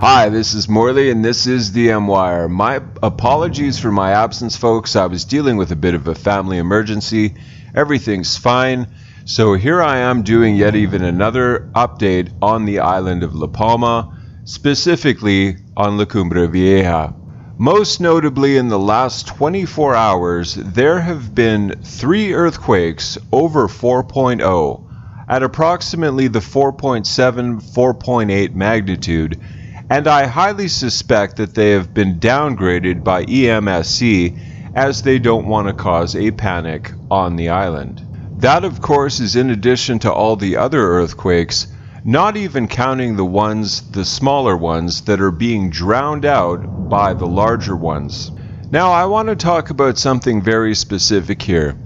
Hi, this is Morley and this is the M-Wire. My apologies for my absence, folks. I was dealing with a bit of a family emergency. Everything's fine. So here I am doing yet even another update on the island of La Palma, specifically on La Cumbre Vieja. Most notably in the last 24 hours, there have been 3 earthquakes over 4.0 at approximately the 4.7, 4.8 magnitude, and I highly suspect that they have been downgraded by EMSC as they don't want to cause a panic on the island. That, of course, is in addition to all the other earthquakes, not even counting the smaller ones that are being drowned out by the larger ones. Now, I want to talk about something very specific here.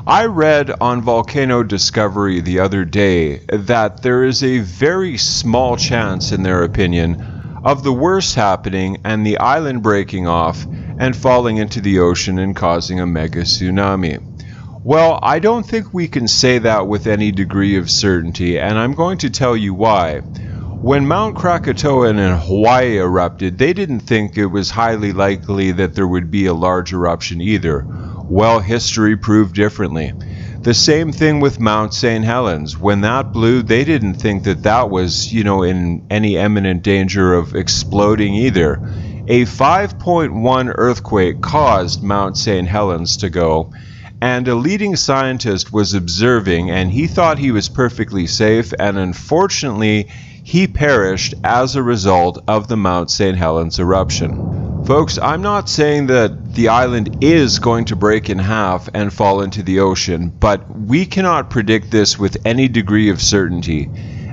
I read on Volcano Discovery the other day that there is a very small chance, in their opinion, of the worst happening and the island breaking off and falling into the ocean and causing a mega tsunami. Well, I don't think we can say that with any degree of certainty, and I'm going to tell you why. When Mount Krakatoa in Hawaii erupted, they didn't think it was highly likely that there would be a large eruption either. Well, history proved differently. The same thing with Mount St. Helens. When that blew, they didn't think that was, in any imminent danger of exploding either. A 5.1 earthquake caused Mount St. Helens to go, and a leading scientist was observing, and he thought he was perfectly safe, and unfortunately, he perished as a result of the Mount St. Helens eruption. Folks, I'm not saying that the island is going to break in half and fall into the ocean, but we cannot predict this with any degree of certainty.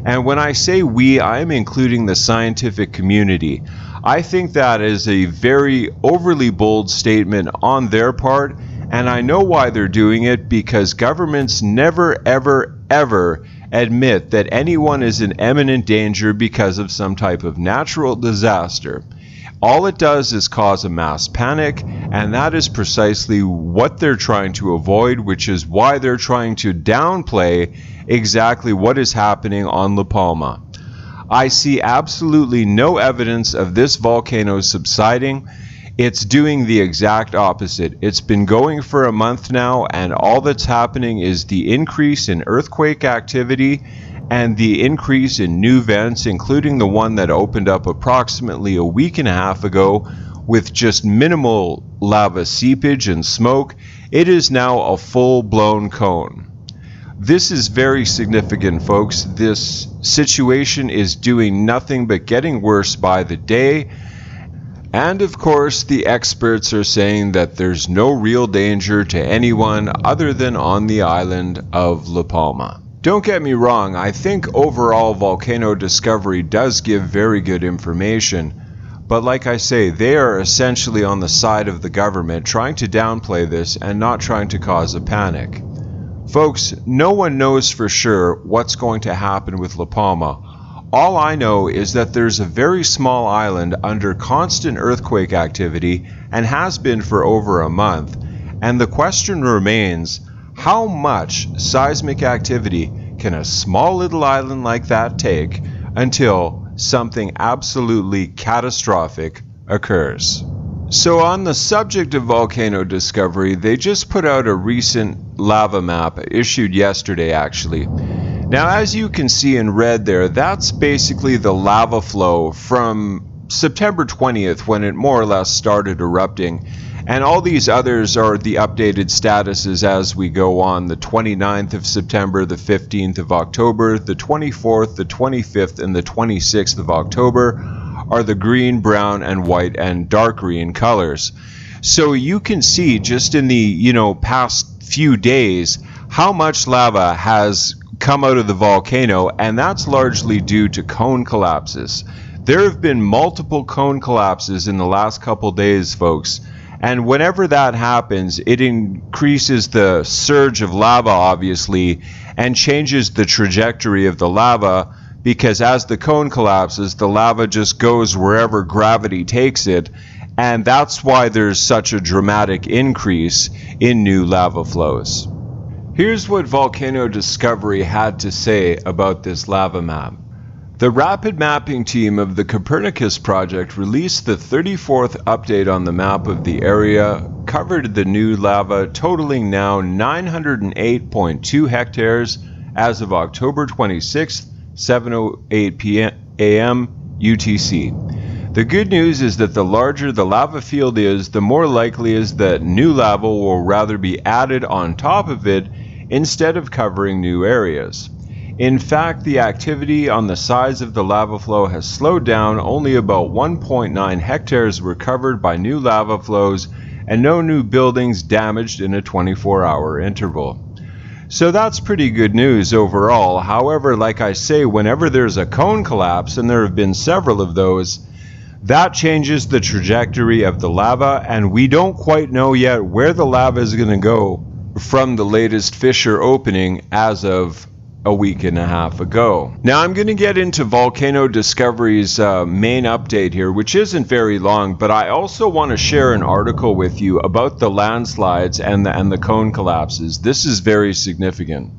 And when I say we, I'm including the scientific community. I think that is a very overly bold statement on their part, and I know why they're doing it, because governments never, ever admit that anyone is in imminent danger because of some type of natural disaster. All it does is cause a mass panic, and that is precisely what they're trying to avoid, which is why they're trying to downplay exactly what is happening on La Palma. I see absolutely no evidence of this volcano subsiding. It's doing the exact opposite. It's been going for a month now, and all that's happening is the increase in earthquake activity and the increase in new vents, including the one that opened up approximately a week and a half ago with just minimal lava seepage and smoke. It is now a full-blown cone. This is very significant, folks. This situation is doing nothing but getting worse by the day. And of course, the experts are saying that there's no real danger to anyone other than on the island of La Palma. Don't get me wrong, I think overall Volcano Discovery does give very good information, but like I say, they are essentially on the side of the government trying to downplay this and not trying to cause a panic. Folks, no one knows for sure what's going to happen with La Palma. All I know is that there's a very small island under constant earthquake activity and has been for over a month, and the question remains, how much seismic activity can a small little island like that take until something absolutely catastrophic occurs? So on the subject of Volcano Discovery, they just put out a recent lava map issued yesterday actually. Now, as you can see in red there, that's basically the lava flow from September 20th when it more or less started erupting. And all these others are the updated statuses as we go on. The 29th of September, the 15th of October, the 24th, the 25th, and the 26th of October are the green, brown, and white and dark green colors. So you can see just in the past few days how much lava has come out of the volcano, and that's largely due to cone collapses. There have been multiple cone collapses in the last couple days, folks. And whenever that happens, it increases the surge of lava, obviously, and changes the trajectory of the lava, because as the cone collapses, the lava just goes wherever gravity takes it, and that's why there's such a dramatic increase in new lava flows. Here's what Volcano Discovery had to say about this lava map. The rapid mapping team of the Copernicus project released the 34th update on the map of the area, covered the new lava, totaling now 908.2 hectares as of October 26, 7:08 a.m. UTC. The good news is that the larger the lava field is, the more likely is that new lava will rather be added on top of it instead of covering new areas. In fact, the activity on the sides of the lava flow has slowed down. Only about 1.9 hectares were covered by new lava flows and no new buildings damaged in a 24-hour interval. So that's pretty good news overall. However, like I say, whenever there's a cone collapse, and there have been several of those, that changes the trajectory of the lava, and we don't quite know yet where the lava is going to go from the latest fissure opening as of a week and a half ago. Now I'm going to get into Volcano Discovery's main update here, which isn't very long, but I also want to share an article with you about the landslides and the cone collapses. This is very significant.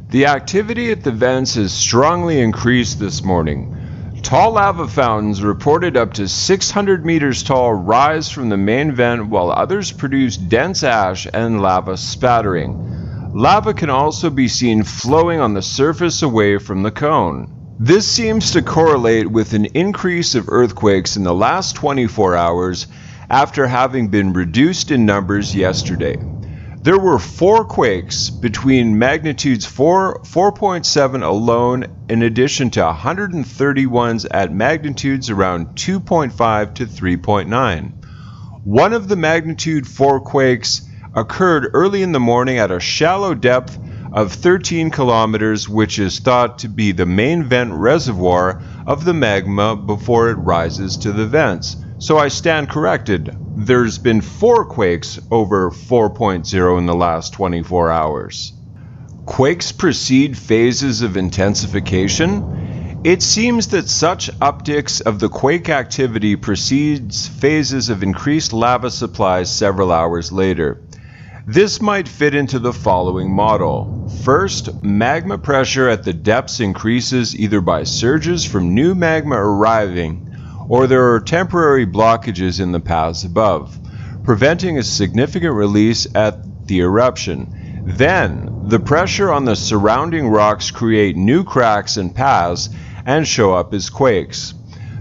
The activity at the vents has strongly increased this morning. Tall lava fountains reported up to 600 meters tall rise from the main vent, while others produce dense ash and lava spattering. Lava can also be seen flowing on the surface away from the cone. This seems to correlate with an increase of earthquakes in the last 24 hours after having been reduced in numbers yesterday. There were 4 quakes between magnitudes 4.7 alone, in addition to 130 ones at magnitudes around 2.5 to 3.9. One of the magnitude 4 quakes occurred early in the morning at a shallow depth of 13 kilometers, which is thought to be the main vent reservoir of the magma before it rises to the vents. So I stand corrected. There's been 4 quakes over 4.0 in the last 24 hours. Quakes precede phases of intensification. It seems that such upticks of the quake activity precedes phases of increased lava supplies several hours later. This might fit into the following model. First, magma pressure at the depths increases either by surges from new magma arriving, or there are temporary blockages in the paths above, preventing a significant release at the eruption. Then, the pressure on the surrounding rocks create new cracks and paths and show up as quakes.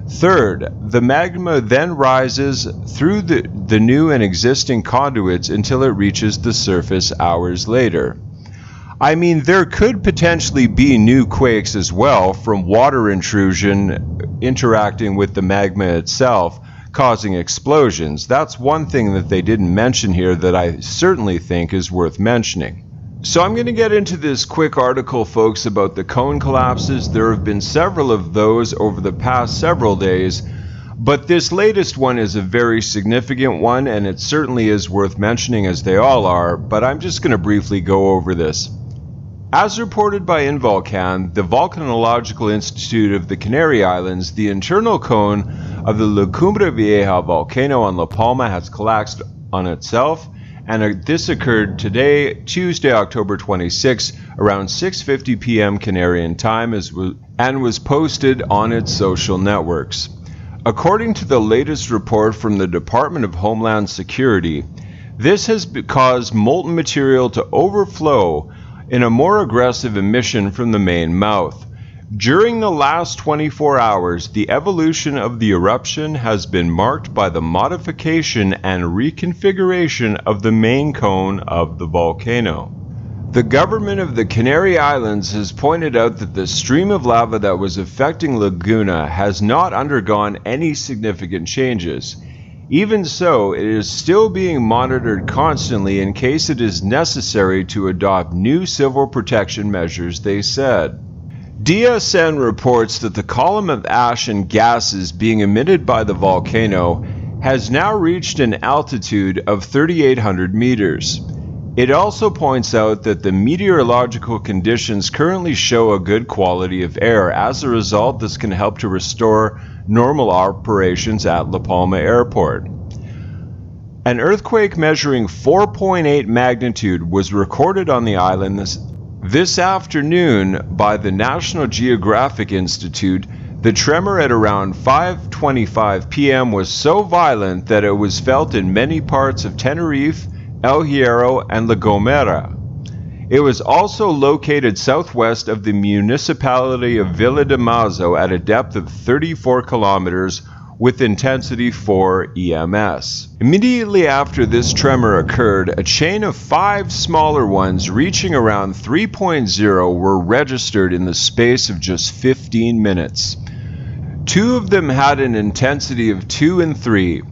Third, the magma then rises through the new and existing conduits until it reaches the surface hours later. I mean, there could potentially be new quakes as well from water intrusion interacting with the magma itself, causing explosions. That's one thing that they didn't mention here that I certainly think is worth mentioning. So I'm going to get into this quick article, folks, about the cone collapses. There have been several of those over the past several days, but this latest one is a very significant one, and it certainly is worth mentioning, as they all are, but I'm just going to briefly go over this. As reported by Involcan, the Volcanological Institute of the Canary Islands, the internal cone of the La Cumbre Vieja volcano on La Palma has collapsed on itself, and this occurred today, Tuesday, October 26, around 6:50 p.m. Canarian time, and was posted on its social networks. According to the latest report from the Department of Homeland Security, this has caused molten material to overflow in a more aggressive emission from the main mouth. During the last 24 hours, the evolution of the eruption has been marked by the modification and reconfiguration of the main cone of the volcano. The government of the Canary Islands has pointed out that the stream of lava that was affecting Laguna has not undergone any significant changes. Even so, it is still being monitored constantly in case it is necessary to adopt new civil protection measures, they said. DSN reports that the column of ash and gases being emitted by the volcano has now reached an altitude of 3,800 meters. It also points out that the meteorological conditions currently show a good quality of air. As a result, this can help to restore normal operations at La Palma Airport. An earthquake measuring 4.8 magnitude was recorded on the island This afternoon, by the National Geographic Institute, the tremor at around 5:25 p.m. was so violent that it was felt in many parts of Tenerife, El Hierro, and La Gomera. It was also located southwest of the municipality of Villa de Mazo at a depth of 34 kilometers with intensity 4 EMS. Immediately after this tremor occurred, a chain of 5 smaller ones reaching around 3.0 were registered in the space of just 15 minutes. 2 of them had an intensity of 2 and 3.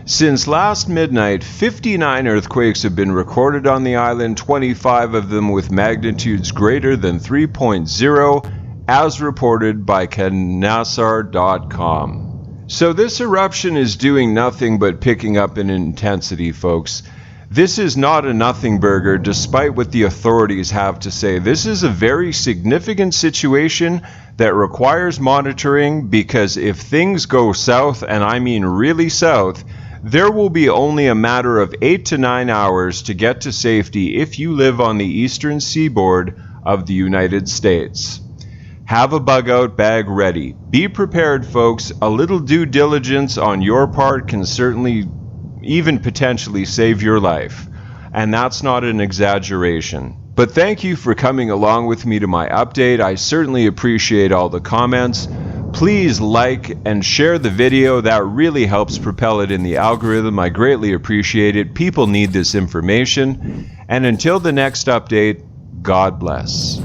Since last midnight, 59 earthquakes have been recorded on the island, 25 of them with magnitudes greater than 3.0, as reported by Canasar.com. So this eruption is doing nothing but picking up in intensity, folks. This is not a nothing burger, despite what the authorities have to say. This is a very significant situation that requires monitoring, because if things go south, and I mean really south, there will be only a matter of 8 to 9 hours to get to safety if you live on the eastern seaboard of the United States. Have a bug-out bag ready. Be prepared, folks. A little due diligence on your part can certainly, even potentially, save your life. And that's not an exaggeration. But thank you for coming along with me to my update. I certainly appreciate all the comments. Please like and share the video. That really helps propel it in the algorithm. I greatly appreciate it. People need this information. And until the next update, God bless.